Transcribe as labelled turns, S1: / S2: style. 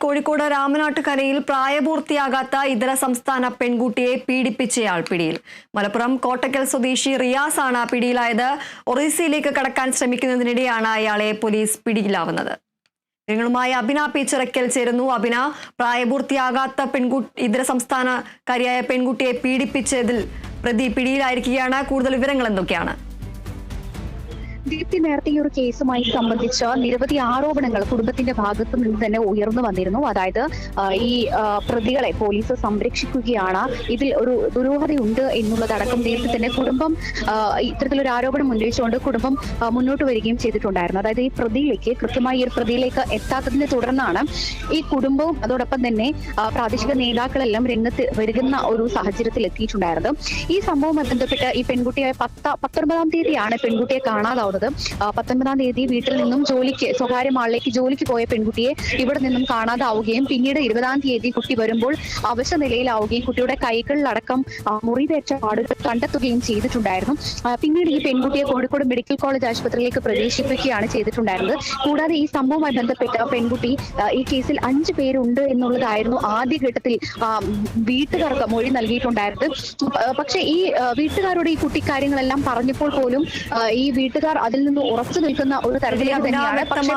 S1: കോഴിക്കോട് രാമനാട്ടുകരയിൽ പ്രായപൂർത്തിയാകാത്ത ഇതര സംസ്ഥാന പെൺകുട്ടിയെ പീഡിപ്പിച്ചയാൾ പിടിയിൽ. മലപ്പുറം കോട്ടക്കൽ സ്വദേശി റിയാസ് ആണ് പിടിയിലായത്. ഒറീസയിലേക്ക് കടക്കാൻ ശ്രമിക്കുന്നതിനിടെയാണ് അയാളെ പോലീസ് പിടിയിലാവുന്നത്. വിവരങ്ങളുമായി അബിന പി ചിറക്കൽ ചേരുന്നു. അബിന, പ്രായപൂർത്തിയാകാത്ത ഇതര സംസ്ഥാനക്കാരിയായ പെൺകുട്ടിയെ പീഡിപ്പിച്ചതിൽ പ്രതി പിടിയിലായിരിക്കുകയാണ്. കൂടുതൽ വിവരങ്ങൾ എന്തൊക്കെയാണ്?
S2: ദീപ്തി, നേരത്തെ ഈ ഒരു കേസുമായി സംബന്ധിച്ച് നിരവധി ആരോപണങ്ങൾ കുടുംബത്തിന്റെ ഭാഗത്തു നിന്ന് തന്നെ ഉയർന്നു വന്നിരുന്നു. അതായത് ഈ പ്രതികളെ പോലീസ് സംരക്ഷിക്കുകയാണ്, ഇതിൽ ഒരു ദുരൂഹതയുണ്ട് എന്നുള്ളതടക്കം നേരത്തെ തന്നെ കുടുംബം ഇത്തരത്തിലൊരു ആരോപണം ഉന്നയിച്ചുകൊണ്ട് കുടുംബം മുന്നോട്ട് വരികയും ചെയ്തിട്ടുണ്ടായിരുന്നു. അതായത് ഈ പ്രതിയിലേക്ക് കൃത്യമായി ഈ ഒരു പ്രതിയിലേക്ക് എത്താത്തതിനെ തുടർന്നാണ് ഈ കുടുംബവും അതോടൊപ്പം തന്നെ പ്രാദേശിക നേതാക്കളെല്ലാം രംഗത്ത് വരുന്ന ഒരു സാഹചര്യത്തിൽ എത്തിയിട്ടുണ്ടായിരുന്നത്. ഈ സംഭവവുമായി ബന്ധപ്പെട്ട് ഈ പെൺകുട്ടിയെ 19-ാം തീയതിയാണ് പെൺകുട്ടിയെ കാണാതാവുന്നത്. 19-ാം തീയതി വീട്ടിൽ നിന്നും സ്വകാര്യ മാളിലേക്ക് ജോലിക്ക് പോയ പെൺകുട്ടിയെ ഇവിടെ നിന്നും കാണാതാവുകയും പിന്നീട് 20-ാം തീയതി കുട്ടി വരുമ്പോൾ അവശ നിലയിലാവുകയും കുട്ടിയുടെ കൈകളിലടക്കം മുറിവേറ്റ പാടുകൾ കണ്ടെത്തുകയും ചെയ്തിട്ടുണ്ടായിരുന്നു. പിന്നീട് ഈ പെൺകുട്ടിയെ കോഴിക്കോട് മെഡിക്കൽ കോളേജ് ആശുപത്രിയിലേക്ക് പ്രവേശിപ്പിക്കുകയാണ് ചെയ്തിട്ടുണ്ടായിരുന്നത്. കൂടാതെ ഈ സംഭവവുമായി ബന്ധപ്പെട്ട പെൺകുട്ടി ഈ കേസിൽ 5 പേരുണ്ട് എന്നുള്ളതായിരുന്നു ആദ്യഘട്ടത്തിൽ വീട്ടുകാർക്ക് മൊഴി നൽകിയിട്ടുണ്ടായിരുന്നത്. പക്ഷേ ഈ വീട്ടുകാരോട് ഈ കുട്ടി കാര്യങ്ങളെല്ലാം പറഞ്ഞപ്പോൾ പോലും ഈ വീട്ടുകാർ അതിൽ നിന്ന് ഉറച്ചു നിൽക്കുന്ന ഒരു തരത്തിലേക്ക് തന്നെയാണ്. പക്ഷേ